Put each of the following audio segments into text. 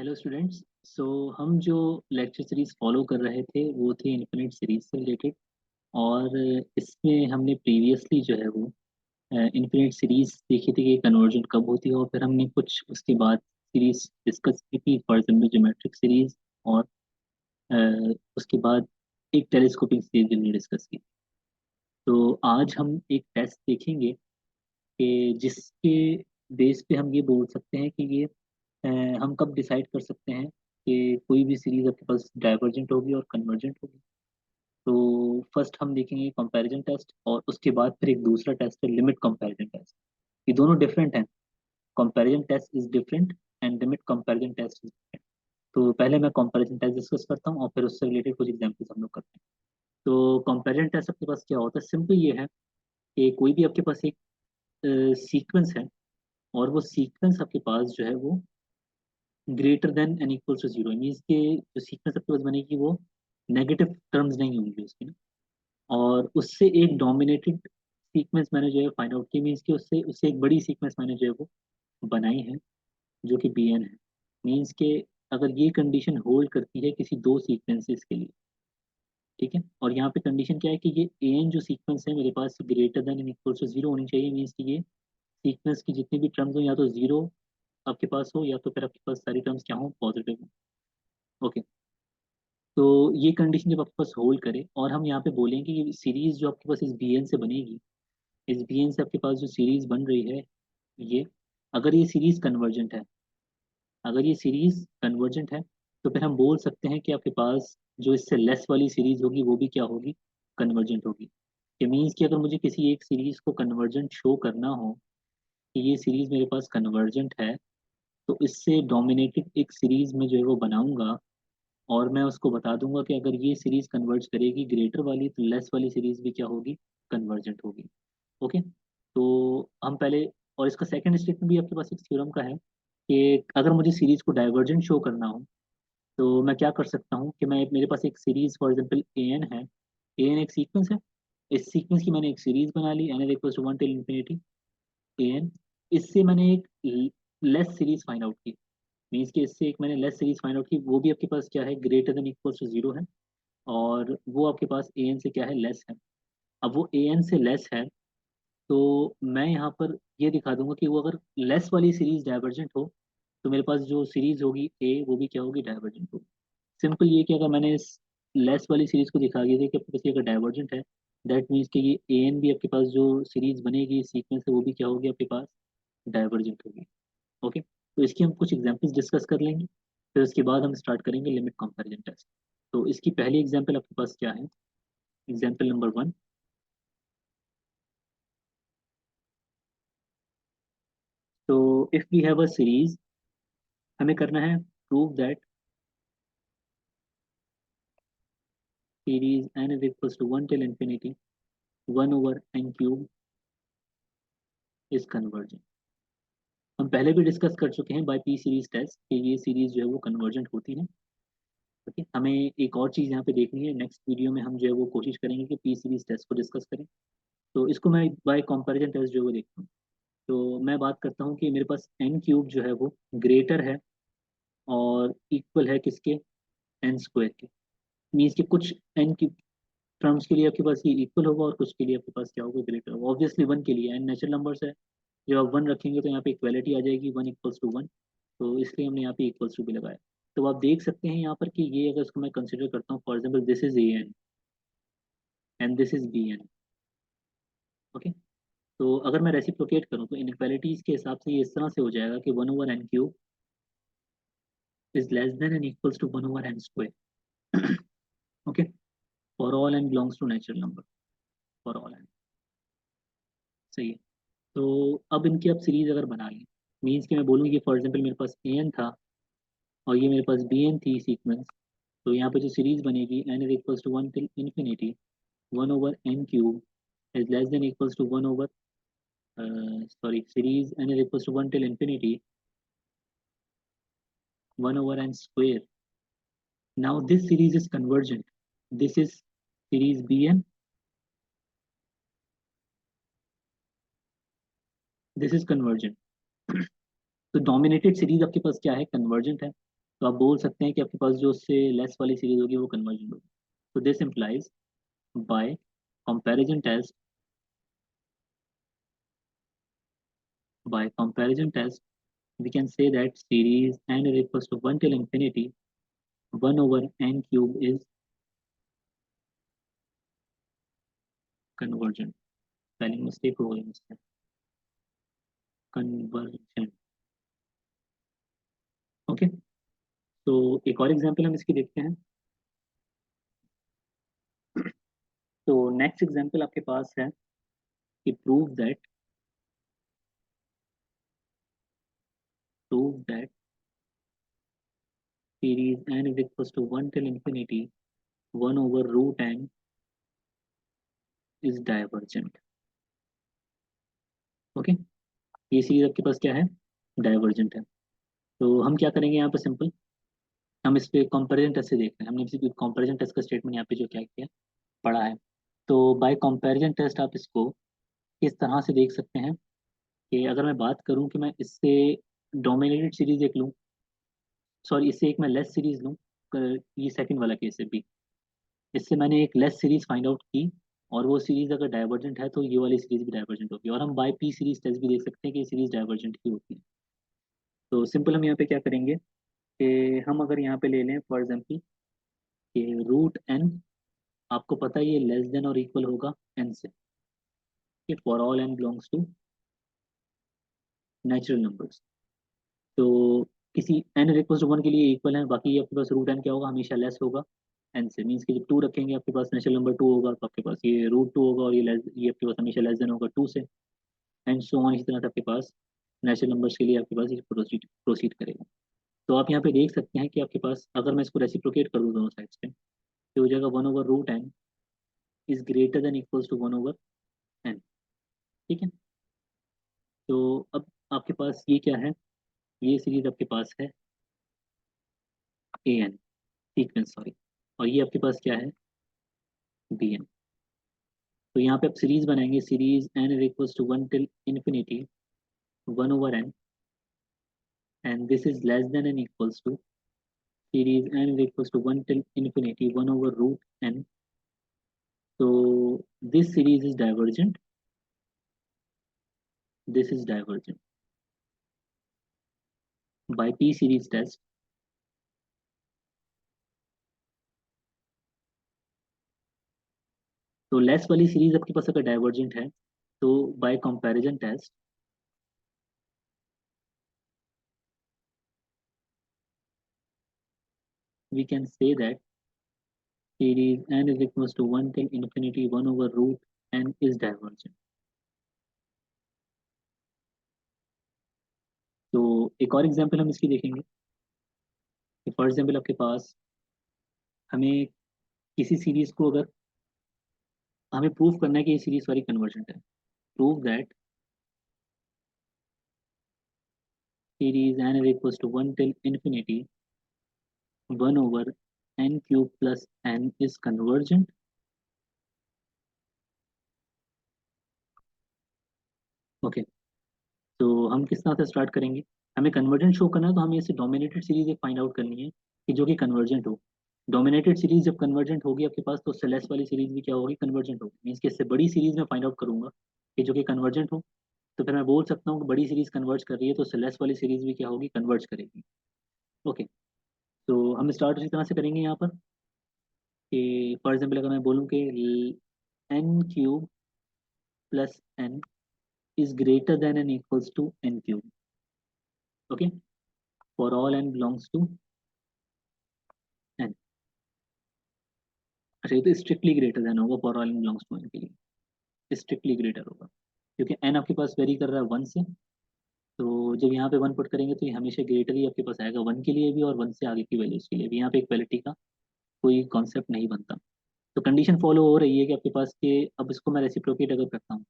Hello students. सो हम जो lecture series follow कर रहे थे वो थे इन्फिनिट सीरीज से रिलेटेड। और इसमें हमने प्रीवियसली जो है वो इन्फिनिट सीरीज देखी थी कि कन्वर्जन कब होती है, और फिर हमने कुछ उसके बाद सीरीज डिस्कस की थी, फॉर एग्जाम्पल ज्योमेट्रिक सीरीज। और उसके बाद एक टेलीस्कोपिक सीरीज भी हमने डिस्कस की। तो आज हम एक टेस्ट देखेंगे कि जिसके बेस पे हम ये बोल सकते हैं कि ये अ, हम कब डिसाइड कर सकते हैं कि कोई भी सीरीज आपके पास डाइवर्जेंट होगी और कन्वर्जेंट होगी। तो फर्स्ट हम देखेंगे कंपैरिजन टेस्ट, और उसके बाद फिर एक दूसरा टेस्ट है लिमिट कंपैरिजन टेस्ट। ये दोनों डिफरेंट हैं। Comparison test is different and limit comparison test is different. तो पहले मैं कंपैरिजन टेस्ट डिस्कस करता हूँ और फिर उससे रिलेटेड कुछ एग्जांपल्स हम लोग करते हैं। तो कंपैरिजन टेस्ट आपके पास क्या होता है, सिंपल ये है कि कोई भी आपके पास एक सीक्वेंस है, और वो सीक्वेंस आपके पास जो है वो greater than N equal to zero, means के जो सीक्वेंस आपके पास बनेगी वो नेगेटिव टर्म्स नहीं होंगी उसकी ना। और उससे एक डोमिनेटेड सीक्वेंस मैंने जो है फाइंड आउट की, मीन्स कि उससे उससे एक बड़ी सीक्वेंस मैंने जो है वो बनाई है, जो कि बी एन है। मीन्स के अगर ये कंडीशन होल्ड करती है किसी दो सीक्वेंसेस के लिए, ठीक है। और यहाँ पे कंडीशन क्या है कि ये ए एन जो सीक्वेंस है मेरे पास greater than N equal to zero होनी चाहिए, मीन्स कि ये सीक्वेंस की जितनी भी टर्म्स हो या तो जीरो आपके पास हो, या तो फिर आपके पास सारी टर्म्स क्या हो, पॉजिटिव हो। ओके। तो ये कंडीशन जब आपके पास होल्ड करे और हम यहाँ पे बोलेंगे कि सीरीज जो आपके पास इस बी एन से बनेगी, इस बी एन से आपके पास जो सीरीज बन रही है, ये अगर ये सीरीज कन्वर्जेंट है, अगर ये सीरीज कन्वर्जेंट है, तो फिर हम बोल सकते हैं कि आपके पास जो इससे लेस वाली सीरीज होगी वो भी क्या होगी, कन्वर्जेंट होगी। ये मीन्स कि अगर मुझे किसी एक सीरीज को कन्वर्जेंट शो करना हो कि ये सीरीज मेरे पास कन्वर्जेंट है, तो इससे डोमिनेटेड एक सीरीज में जो है वो बनाऊंगा, और मैं उसको बता दूंगा कि अगर ये सीरीज कन्वर्ज करेगी ग्रेटर वाली, तो लेस वाली सीरीज भी क्या होगी, कन्वर्जेंट होगी। ओके। तो हम पहले, और इसका सेकंड स्टेटमेंट भी आपके पास एक थ्योरम का है कि अगर मुझे सीरीज को डाइवर्जेंट शो करना हो, तो मैं क्या कर सकता हूँ कि मैं, मेरे पास एक series for example a n है। ए एन एक सीक्वेंस है, इस सीक्वेंस की मैंने एक सीरीज बना ली, n is equal to one till infinity a n. इससे मैंने एक लेस सीरीज फाइंड आउट की, मीन्स कि इससे एक मैंने लेस सीरीज फाइंड आउट की, वो भी आपके पास क्या है, greater than equal to zero है, और वो आपके पास ए एन से क्या है, लेस है। अब वो ए एन से लेस है, तो मैं यहाँ पर ये दिखा दूंगा कि वो अगर लेस वाली सीरीज डाइवर्जेंट हो, तो मेरे पास जो सीरीज होगी ए, वो भी क्या होगी, डाइवर्जेंट होगी। सिंपल ये कि अगर मैंने इस लेस वाली सीरीज को दिखा दिया था कि आपके पास ये अगर डाइवर्जेंट है, दैट मीन्स कि ये ए एन भी आपके पास जो सीरीज बनेगी सीक्वेंस है वो भी क्या होगी आपके पास, डाइवर्जेंट होगी। ओके। तो इसकी हम कुछ एग्जांपल्स डिस्कस कर लेंगे, फिर उसके बाद हम स्टार्ट करेंगे लिमिट कंपैरिजन टेस्ट। तो इसकी पहली एग्जांपल आपके पास क्या है, एग्जांपल नंबर वन। तो if we have a series, हमें करना है prove that series n is equals to one till infinity one over n cube is convergent. हम पहले भी डिस्कस कर चुके हैं बाय पी सीरीज टेस्ट कि ये सीरीज जो है वो कन्वर्जेंट होती है। ओके। हमें एक और चीज़ यहाँ पे देखनी है, नेक्स्ट वीडियो में हम जो है वो कोशिश करेंगे कि पी सीरीज टेस्ट को डिस्कस करें। तो इसको मैं बाय कंपैरिजन टेस्ट जो है वो देखता हूँ। तो मैं बात करता हूँ कि मेरे पास एन क्यूब जो है वो ग्रेटर है और इक्वल है किसके, एन स्क्वायर के। मीन्स कि कुछ एन की टर्म्स के लिए आपके पास ये इक्वल होगा और कुछ के लिए आपके पास क्या होगा, ग्रेटर होगा। ऑब्वियसली वन के लिए, एन नेचुरल नंबर्स है, जब आप वन रखेंगे तो यहाँ पे इक्वालिटी आ जाएगी, वन इक्वल्स टू वन। तो इसलिए हमने यहाँ पे इक्वल्स टू भी लगाया। तो आप देख सकते हैं यहाँ पर कि ये अगर इसको मैं कंसिडर करता हूँ, for example this is a n and this is b n. Okay. तो अगर मैं रेसिप्रोकेट करूँ तो इनइक्वालिटीज के हिसाब से ये इस तरह से हो जाएगा कि one over n cube is less than and equals to 1 over n square. Okay, for all n belongs to natural number, for all n। सही है। तो अब इनकी अब सीरीज अगर बना ली, मीन्स कि मैं बोलूँ कि फॉर एग्जांपल मेरे पास ए एन था और ये मेरे पास बी एन थी सीक्वेंस। तो यहाँ पे जो सीरीज बनेगी n is equals to one till infinity one over n cube is less than equals to one over, sorry, series n is equals to one till infinity one over n square. Now this series is convergent, this is series b n, this is convergent. तो dominated series आपके पास क्या है, convergent है। तो आप बोल सकते हैं कि आपके पास जो उससे लेस वाली सीरीज होगी वो कन्वर्जेंट होगी। तो this implies by comparison test, by comparison test we can say that series n is equals to 1 till infinity 1 over n cube is convergent। Spelling mistake हो गई मुझसे, कन्वर्जेंट। ओके, तो एक और एग्जांपल हम इसकी देखते हैं। तो नेक्स्ट एग्जांपल आपके पास है कि prove that series n is equals to 1 till infinity 1 over root n is divergent। Okay, ये सीरीज आपके पास क्या है, डाइवर्जेंट है। तो हम क्या करेंगे यहाँ पे, सिंपल हम इस पे कंपैरिजन टेस्ट से देख रहे हैं। हमने इसी कंपैरिजन टेस्ट का स्टेटमेंट यहाँ पे जो क्या किया पढ़ा है। तो बाय कंपैरिजन टेस्ट आप इसको इस तरह से देख सकते हैं कि अगर मैं बात करूं कि मैं इससे डोमिनेटेड सीरीज एक लूं, सॉरी इससे एक मैं लेस सीरीज लूं, ये सेकंड वाला केस है बी, इससे मैंने एक लेस सीरीज फाइंड आउट की और वो सीरीज अगर डाइवर्जेंट है तो ये वाली सीरीज भी डाइवर्जेंट होगी। और हम बाय पी सीरीज टेस्ट भी देख सकते हैं कि ये सीरीज डाइवर्जेंट ही होती है। तो सिंपल हम यहाँ पे क्या करेंगे कि हम अगर यहाँ पे ले लें फॉर एग्जाम्पल कि रूट एन, आपको पता है ये लेस देन और इक्वल होगा एन से, कि for all n belongs to natural numbers. तो किसी एन इक्वल्स टू वन के लिए इक्वल है, बाकी आपके पास रूट एन क्या होगा, हमेशा लेस होगा एन से। मीन्स कि जब टू रखेंगे आपके पास नेचुरल नंबर टू होगा, तो आपके पास ये रूट टू होगा, और ये आपके पास हमेशा लेस देन होगा टू से, एंड सो ऑन। इसी तरह से आपके पास नेचुरल नंबर्स के लिए आपके पास ये प्रोसीड प्रोसीड करेगा। तो आप यहाँ पे देख सकते हैं कि आपके पास अगर मैं इसको रेसिप्रोकेट कर दूँ दोनों साइड्स पे, तो हो जाएगा one over root n is greater than equals to one over n. ठीक है, तो अब आपके पास ये क्या है, ये सीरीज आपके पास है ए एन सीक्वेंस, सॉरी, और ये आपके पास क्या है, बी एन। तो यहाँ पे आप सीरीज बनाएंगे, series n is equals to one till infinity one over n, and this is less than N equals to series n is equals to one till infinity one over root n. तो this series is divergent, this is divergent by p series test. तो less वाली series आपके पास अगर divergent है तो by comparison test we can say that series n is equals to 1 till infinity 1 over root n is divergent। तो एक और एग्जांपल हम इसकी देखेंगे कि फॉर एग्जांपल आपके पास हमें किसी सीरीज को अगर हमें प्रूव करना है कि ये सीरीज सॉरी कन्वर्जेंट है, prove that series n is equals to 1 till infinity 1 over n cube plus n is convergent। Okay, तो हम किस तरह से स्टार्ट करेंगे, हमें कन्वर्जेंट शो करना है तो हमें इसे डोमिनेटेड सीरीज एक फाइंड आउट करनी है कि जो कि कन्वर्जेंट हो। डोमिनेटेड सीरीज जब कन्वर्जेंट होगी आपके पास, तो सेलेस वाली सीरीज भी क्या होगी, कन्वर्जेंट होगी। मीन्स कि इससे बड़ी सीरीज में फाइंड आउट करूंगा कि जो कि कन्वर्जेंट हो, तो फिर मैं बोल सकता हूँ कि बड़ी सीरीज कन्वर्ज कर रही है तो सेलेस वाली सीरीज भी क्या होगी, कन्वर्ज करेगी। ओके, तो हम स्टार्ट उसी तरह से करेंगे यहाँ पर कि फॉर एग्जाम्पल अगर मैं बोलूँ कि n cube plus n is greater than N equals to n cube. Okay, for all n belongs to n. अच्छा, ये तो स्ट्रिक्टली ग्रेटर देन होगा for all n belongs to n के लिए, स्ट्रिक्टली ग्रेटर होगा क्योंकि एन आपके पास very कर रहा है वन से। तो जब यहाँ पे वन पुट करेंगे तो ये हमेशा ग्रेटर ही आपके पास आएगा वन के लिए भी और वन से आगे की वैल्यूज के लिए भी। यहाँ पे इक्वलिटी का कोई कॉन्सेप्ट नहीं बनता। तो कंडीशन फॉलो हो रही है कि आपके पास के, अब इसको मैं रेसिप्रोकेट अगर करता हूँ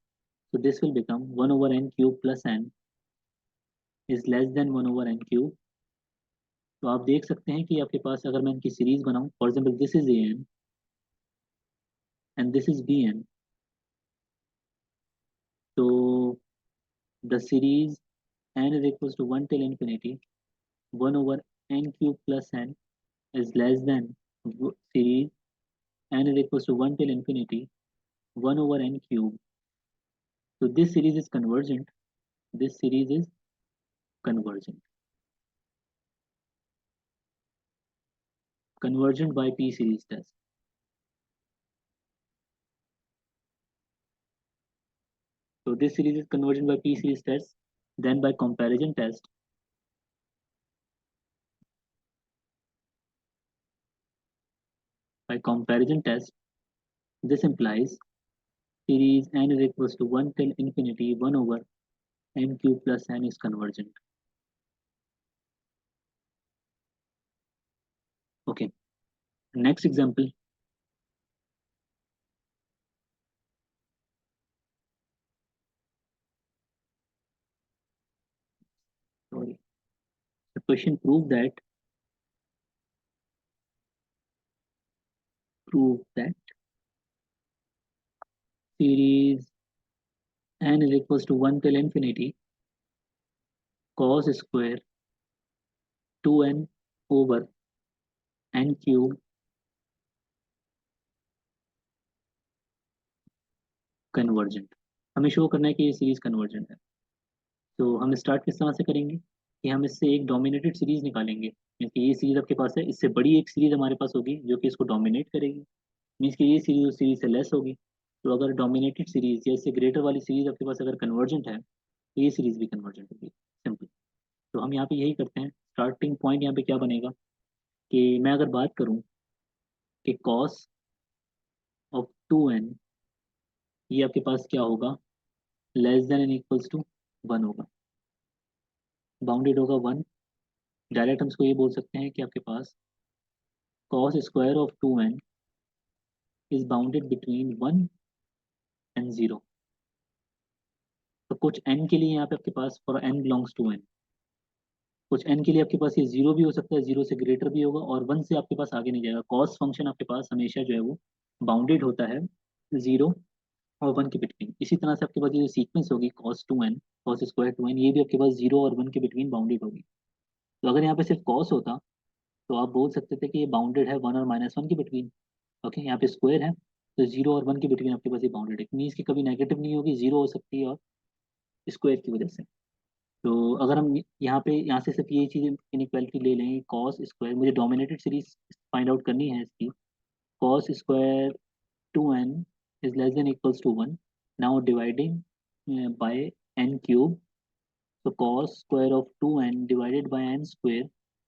तो this will become one over n cube plus n is less than one over n cube. तो आप देख सकते हैं कि आपके पास अगर मैं इनकी सीरीज बनाऊं, for example this is a n and this is b n, तो the series n is equals to one till infinity one over n cube plus n is less than series n is equals to 1 till infinity 1 over n cube. So this series is convergent. This series is convergent. Convergent by P series test. So this series is convergent by P series test. Then by comparison test, this implies series n is equals to 1 till infinity 1 over n cube plus n is convergent. Okay, next example. Sorry. The question prove that series n is equals to 1 till infinity cos square 2n over n cube convergent. हमें show करना है कि ये series convergent है. तो हम start किस तरह से करेंगे कि हम इससे एक डोमिनेटेड सीरीज निकालेंगे. मीन्स कि ये सीरीज आपके पास है, इससे बड़ी एक सीरीज हमारे पास होगी जो कि इसको डोमिनेट करेगी. मीन्स कि ये सीरीज उस सीरीज से लेस होगी. तो अगर डोमिनेटेड सीरीज या इससे ग्रेटर वाली सीरीज आपके पास अगर कन्वर्जेंट है तो ये सीरीज भी कन्वर्जेंट होगी. सिंपल. तो हम यहाँ पे यही करते हैं. स्टार्टिंग पॉइंट यहाँ पे क्या बनेगा कि मैं अगर बात करूँ कि कॉस ऑफ 2n ये आपके पास क्या होगा, less than N equals to 1 होगा. बाउंडेड होगा 1. डायरेक्ट हम इसको ये बोल सकते हैं कि आपके पास cos square of 2n is bounded between 1 and 0. तो कुछ n के लिए यहाँ पे आपके पास for n belongs to n, कुछ n के लिए आपके पास ये 0 भी हो सकता है, 0 से ग्रेटर भी होगा और 1 से आपके पास आगे नहीं जाएगा. cos फंक्शन आपके पास हमेशा जो है वो बाउंडेड होता है 0 और 1 के बिटवीन. इसी तरह से आपके पास ये सीक्वेंस होगी cos स्क्वायर 2n ये भी आपके पास 0 और 1 के बिटवीन बाउंडेड होगी. तो अगर यहाँ पे सिर्फ cos होता तो आप बोल सकते थे कि ये बाउंडेड है 1 और -1 के बिटवीन. ओके, यहाँ पे स्क्वायर है तो 0 और 1 के बिटवीन आपके पास ये बाउंडेड है. मीन्स कि कभी नेगेटिव नहीं होगी, 0 हो सकती है और स्क्वायर की वजह से. तो अगर हम यहाँ से सिर्फ ये चीज़ इनइक्वालिटी ले लें, कॉस स्क्वायर, मुझे डोमिनेटेड सीरीज फाइंड आउट करनी है इसकी. Cos square 2n is less than equals to 1. Now dividing by n cube. So cos square of 2n divided by n square,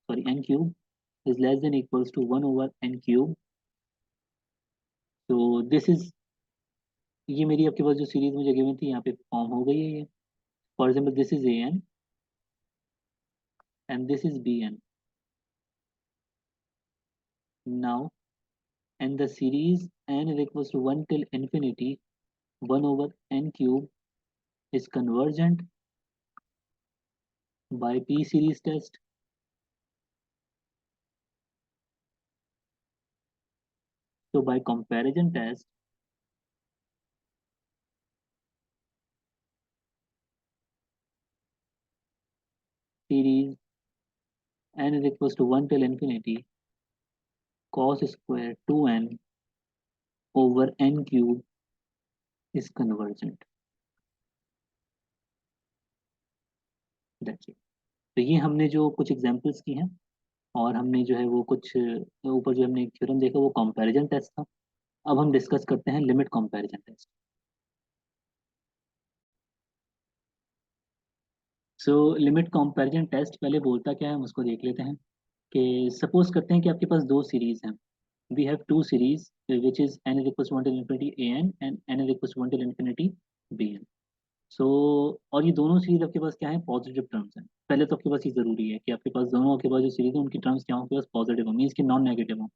sorry n cube is less than equals to 1 over n cube. So this is, ये मेरी आपके पास जो series मुझे given थी यहाँ पे form हो गई है ये. For example this is a n and this is b n. Now and the series n is equals to 1 till infinity 1 over n cube is convergent by P series test. So by comparison test, series n is equals to 1 till infinity cos square 2n over n cube is convergent. That's it. तो ये हमने जो कुछ examples की हैं और हमने जो है वो कुछ ऊपर जो हमने थ्योरम देखा वो कंपैरिजन टेस्ट था. अब हम डिस्कस करते हैं limit comparison test. So limit comparison test पहले बोलता क्या है हम उसको देख लेते हैं. कि सपोज करते हैं कि आपके पास दो सीरीज हैं. We have two series which is n is equals to 1 till infinity an and n is equals to 1 till infinity bn. सो और ये दोनों सीरीज आपके पास क्या है, पॉजिटिव टर्म्स हैं. पहले तो आपके पास ये जरूरी है कि आपके पास दोनों के पास जो सीरीज है उनकी टर्म्स क्या हो, आपके पास पॉजिटिव हो, मीन्स कि नॉन नेगेटिव हो.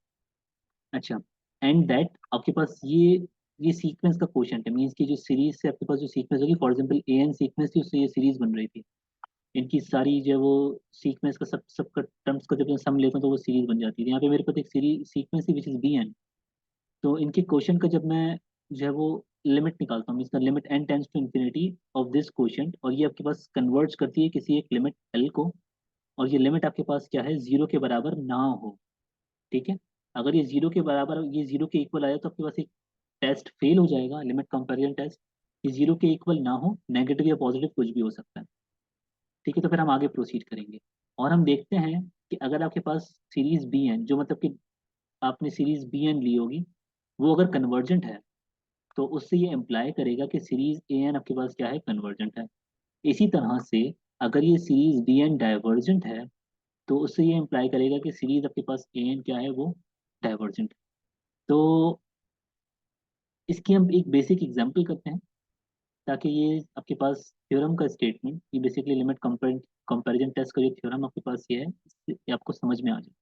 अच्छा, एंड दैट आपके पास ये सीक्वेंस का क्वेश्चन है. मीन्स की जो सीरीज से आपके पास जो सीक्वेंस होगी, for example a n sequence थी उससे ये सीरीज बन रही थी. इनकी सारी जो है वो सीक्वेंस का सबका टर्म्स का जब मैं सम लेता हूँ तो वो सीरीज बन जाती है. यहाँ पे मेरे पास एक सीरीज सीक्वेंस है विच इज बी एन. तो इनके क्वेश्चन का जब मैं जो है वो लिमिट निकालता हूँ, इसका limit n tends to infinity of this question, और ये आपके पास कन्वर्ज करती है किसी एक लिमिट l को. और ये लिमिट आपके पास क्या है, जीरो के बराबर ना हो। ठीक है, अगर ये जीरो के बराबर, ये जीरो के इक्वल आया तो आपके पास एक टेस्ट फेल हो जाएगा, लिमिट कंपैरिजन टेस्ट। ये जीरो के इक्वल ना हो, नेगेटिव या पॉजिटिव कुछ भी हो सकता है। ठीक है, तो फिर हम आगे प्रोसीड करेंगे और हम देखते हैं कि अगर आपके पास सीरीज बी एन, जो मतलब कि आपने सीरीज बी एन ली होगी, वो अगर कन्वर्जेंट है, तो उससे ये इम्प्लाई करेगा कि सीरीज ए एन आपके पास क्या है, कन्वर्जेंट है। इसी तरह से अगर ये सीरीज बी एन डाइवर्जेंट है, तो उससे ये इम्प्लाई करेगा कि सीरीज आपके पास ए एन क्या है, वो डाइवर्जेंट है। तो इसकी हम एक बेसिक एग्जांपल करते हैं, ताकि ये आपके पास थ्योरम का स्टेटमेंट, ये बेसिकली लिमिट कंपैरिजन टेस्ट का जो थ्योरम आपके पास ये है, ये आपको समझ में आ जाए।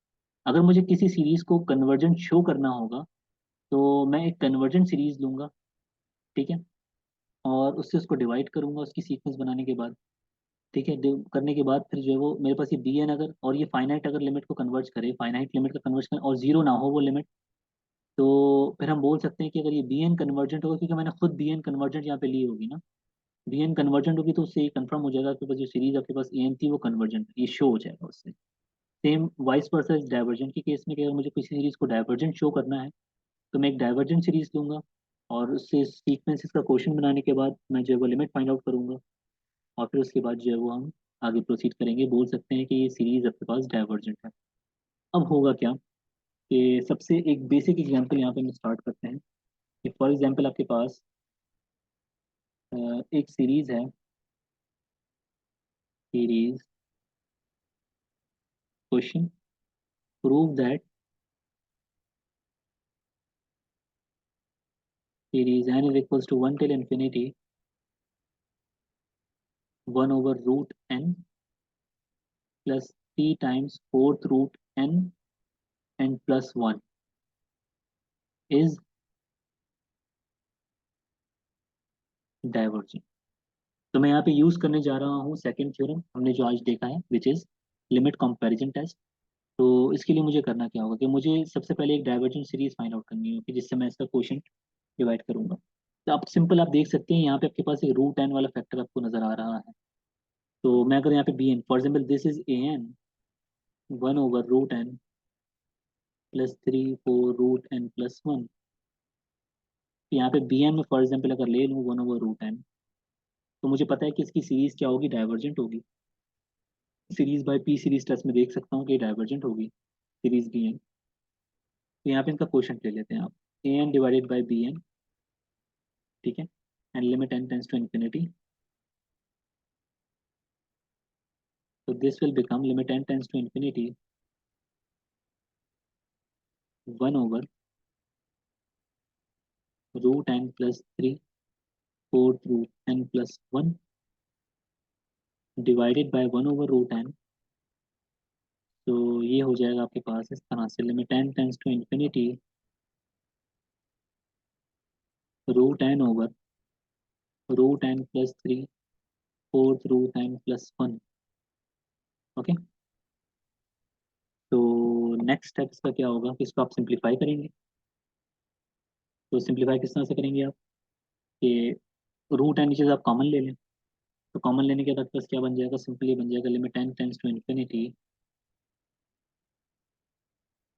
अगर मुझे किसी सीरीज को कन्वर्जेंट शो करना होगा, तो मैं एक कन्वर्जेंट सीरीज लूंगा। ठीक है, और उससे उसको डिवाइड करूंगा उसकी सीक्वेंस बनाने के बाद। ठीक है, करने के बाद फिर जो है वो मेरे पास ये बी एन अगर, और ये फाइनाइट अगर लिमिट को कन्वर्ज करे, फाइनाइट लिमिट का कन्वर्ज करे और जीरो ना हो वो लिमिट, तो फिर हम बोल सकते हैं कि अगर ये बी एन कन्वर्जेंट होगा, क्योंकि मैंने खुद बी एन कन्वर्जेंट यहाँ पे ली होगी ना, बी एन कन्वर्जेंट होगी तो उससे ये कंफर्म हो जाएगा, आपके पास जो सीरीज आपके पास ए एन थी वो कन्वर्जेंट, ये शो हो जाएगा उससे। सेम वाइस वर्सा डाइवर्जेंट के केस में कि अगर मुझे किसी सीरीज को डाइवर्जेंट शो करना है, तो मैं एक डाइवर्जेंट सीरीज लूंगा, और उससे सीक्वेंसेस का क्वेश्चन बनाने के बाद मैं जो है वो लिमिट फाइंड आउट करूंगा, और फिर उसके बाद जो है वो हम आगे प्रोसीड करेंगे, बोल सकते हैं कि ये सीरीज आपके पास डाइवर्जेंट है। अब होगा क्या कि सबसे एक बेसिक एग्जांपल यहाँ पे हम स्टार्ट करते हैं कि फॉर एग्जांपल आपके पास एक सीरीज है, series question prove that series n is equals to 1 till infinity 1 over root n plus 3 times fourth root n and plus 1 is divergent. तो मैं यहाँ पे यूज करने जा रहा हूँ सेकंड थ्योरम हमने जो आज देखा है, which is limit comparison test. तो इसके लिए मुझे करना क्या होगा कि मुझे सबसे पहले एक डाइवर्जेंट सीरीज फाइंड आउट करनी होगी, जिससे मैं इसका क्वोशंट डिवाइड करूंगा। तो आप सिंपल आप देख सकते हैं यहाँ पे आपके पास एक रूट एन वाला फैक्टर आपको नजर आ रहा है। तो मैं अगर यहाँ पे b n, for example this is a n 1 over root n plus 3 4 root n+1। यहाँ पे बी एन में फॉर एग्जाम्पल अगर ले लूँ 1 over root n, तो मुझे पता है कि इसकी सीरीज क्या होगी, डाइवर्जेंट होगी। Series by p series test में देख सकता हूँ कि डाइवर्जेंट होगी सीरीज बी एन। तो यहाँ पे इनका क्वेश्चन ले लेते हैं आप, a n divided by b n. ठीक है, and limit n tends to infinity, तो this will become limit n tends to infinity 1 over root n+3 fourth root n+1 divided by 1 over root n। तो ये हो जाएगा आपके पास इस तरह से, limit n tends to infinity root n/√n+3 fourth root n+1। ओके, तो नेक्स्ट स्टेप इसका क्या होगा कि इसको आप सिंप्लीफाई करेंगे। तो सिंप्लीफाई किस तरह से करेंगे आप कि रूट एन नीचे से आप कॉमन ले लें। तो कॉमन लेने के बाद बस क्या बन जाएगा, सिंपली बन जाएगा limit n tends to infinity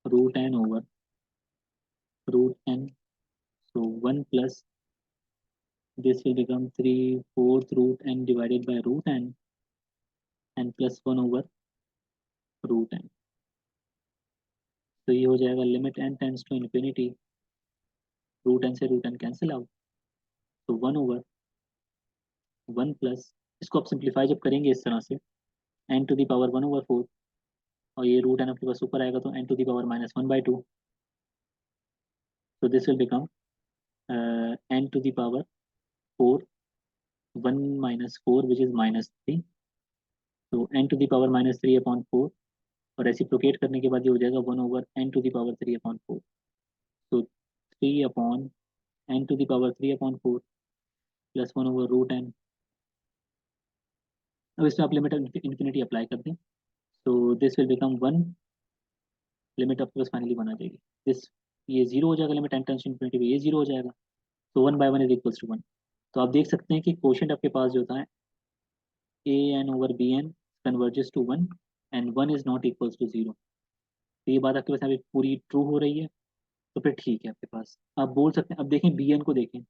root n/√n। so 1 plus this will become 3 fourth root n divided by root n and plus 1 over root n। तो ये हो जाएगा limit n tends to infinity, root n से root n cancel out, तो 1 plus, इसको आप simplify जब करेंगे इस तरह से, n⁴ और ये रूट एन आपके पास ऊपर आएगा तो n⁻⁻⁴ तो this will become n⁴ 1 - 4 which is -3। तो n⁻³ और रेसिप्रोकेट करने के बाद ये हो जाएगा 1/n⁻³ तो 3/n⁻³ प्लस 1/√n। अब इसमें आप लिमिट इन्फिनिटी अप्लाई कर दें, तो दिस विल बिकम 1, लिमिट आपके पास फाइनली 1 आ जाएगी। दिस, ये जीरो हो जाएगा, limit n tends to infinity ये जीरो हो जाएगा। तो 1/1 = 1। तो आप देख सकते हैं कि क्वोशंट आपके पास जो होता है a n over b n converges to 1, and 1 is not equals to 0। तो ये बात आपके पास यहाँ पे पूरी ट्रू हो रही है, तो फिर ठीक है आपके पास, आप बोल सकते हैं। अब देखें बी एन को देखें,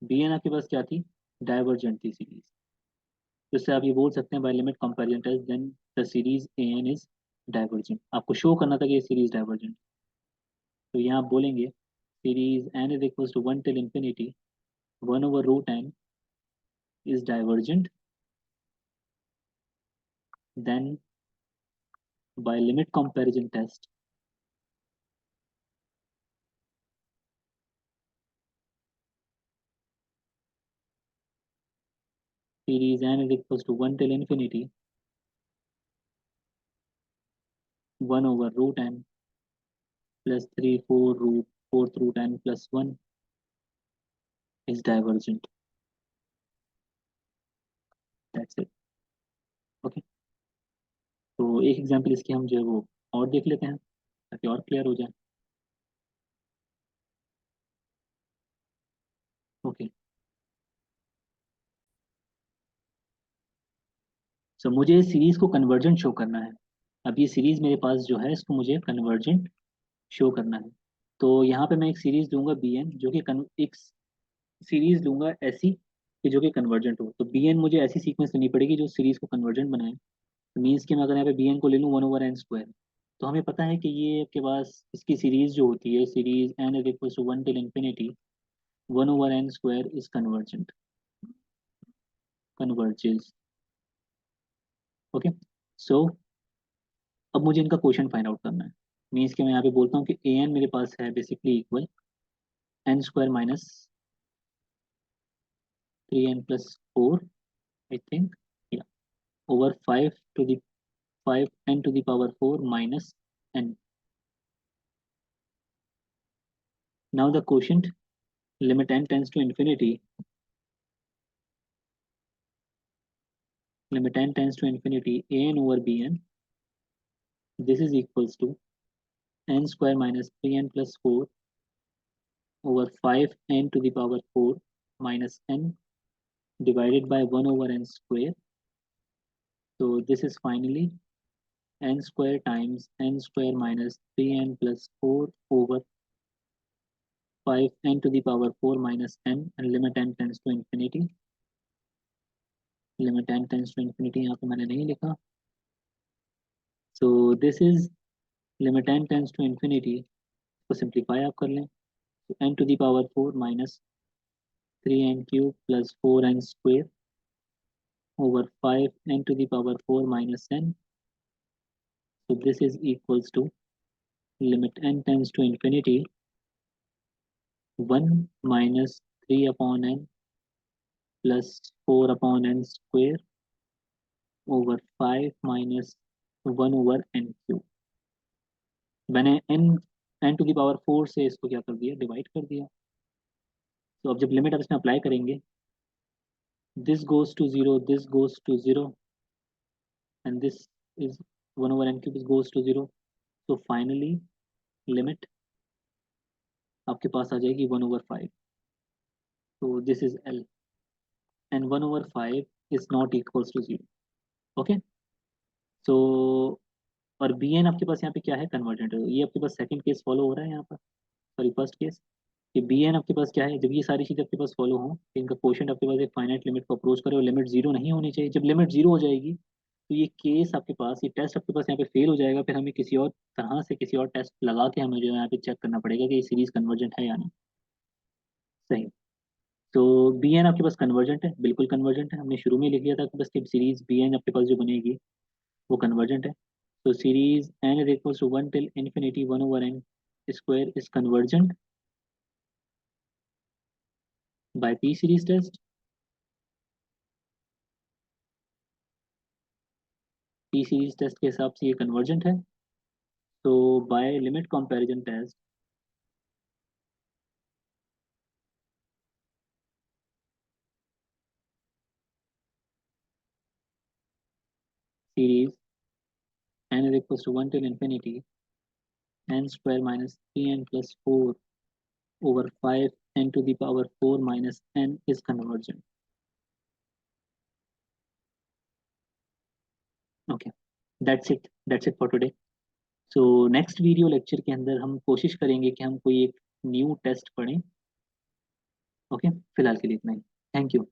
बी एन आपके पास क्या थी, डाइवर्जेंट थी सीरीज। जिससे आप ये बोल सकते हैं by limit comparison test then the series a n is divergent. आपको शो करना था कि ये सीरीज डाइवर्जेंट। तो यहाँ आप बोलेंगे series n is equals to 1 till infinity 1 over root n is divergent, then by limit comparison test series n is equals to 1 till infinity 1 over root n plus 3 4 root 4th root n plus 1 is divergent. That's it. Okay. तो एक example इसकी हम जो है वो और देख लेते हैं ताकि और क्लियर हो जाए। ओके, सो मुझे सीरीज को कन्वर्जेंट शो करना है। अब ये सीरीज मेरे पास जो है इसको मुझे कन्वर्जेंट शो करना है। तो यहाँ पे मैं एक सीरीज दूंगा बी एन जो कि एक सीरीज लूंगा ऐसी कि जो कि कन्वर्जेंट हो। तो बी एन मुझे ऐसी सीक्वेंस लेनी पड़ेगी जो सीरीज को कन्वर्जेंट बनाए। तो मीन्स कि मैं अगर यहाँ पे बी एन को ले लूँ 1/n², तो हमें पता है कि ये आपके पास इसकी सीरीज जो होती है series n is equal to 1 till infinity 1/n² is convergent, converges. Okay, so अब मुझे इनका क्वेश्चन फाइंड आउट करना है। मीन्स कि मैं यहाँ पे बोलता हूँ कि ए एन मेरे पास है basically equal n² minus 3n+4 I think, या over 5 n to the power 4 minus n. Now the quotient limit n tends to infinity, limit n tends to infinity a n over b n. This is equals to n square minus 3n plus 4 over 5n to the power 4 minus n divided by 1 over n square. So this is finally n square times n square minus 3n plus 4 over 5n to the power 4 minus n, and limit n tends to infinity. Limit n tends to infinity यहाँ पे मैंने नहीं लिखा. So this is limit n tends to infinity. इसको simplify आप कर लें तो n to the power 4 minus 3n cube plus 4n square over 5n to the power 4 minus n. So this is equals to limit n tends to infinity 1 minus 3 upon n plus 4 upon n square over 5 minus 1 over n cube. मैंने n to the power 4 से इसको क्या कर दिया, divide कर दिया। तो अब जब लिमिट आप इसमें अप्लाई करेंगे, this goes to zero, this goes to zero, and this is 1 over n cube goes to zero. तो फाइनली लिमिट आपके पास आ जाएगी 1/5। तो this is L, and 1/5 is not equals to zero. Okay, so और b N आपके पास यहाँ पे क्या है, कन्वर्जेंट है। ये आपके पास सेकंड केस फॉलो हो रहा है यहाँ पर, सॉरी फर्स्ट केस। कि बी एन आपके पास क्या है, जब ये सारी चीज़ें आपके पास फॉलो हो, इनका क्वेश्चन आपके पास एक फाइनाइट लिमिट को अप्रोच करे और लिमिट जीरो नहीं होनी चाहिए। जब लिमिट जीरो हो जाएगी तो ये केस आपके पास, ये टेस्ट आपके पास यहाँ पे फेल हो जाएगा। फिर हमें किसी और तरह से किसी और टेस्ट लगा के हमें जो है यहाँ पे चेक करना पड़ेगा कि ये सीरीज कन्वर्जेंट है या नहीं। सही। तो बी एन आपके पास कन्वर्जेंट है, बिल्कुल कन्वर्जेंट है। हमने शुरू में लिख लिया था कि बस कि सीरीज बी एन आपके पास जो बनेगी वो कन्वर्जेंट है। तो series n is equals to 1 till infinity 1/n² is convergent by p series test. P series test के हिसाब से ये कन्वर्जेंट है। तो by limit comparison test series n is equals to 1 till infinity n square minus 3n plus 4 over 5 n to the power 4 minus n is convergent. Okay, that's it for today. So next video lecture के अंदर हम कोशिश करेंगे कि हम कोई एक new test पढ़ें। ओके, फिलहाल के लिए इतना ही। Thank you.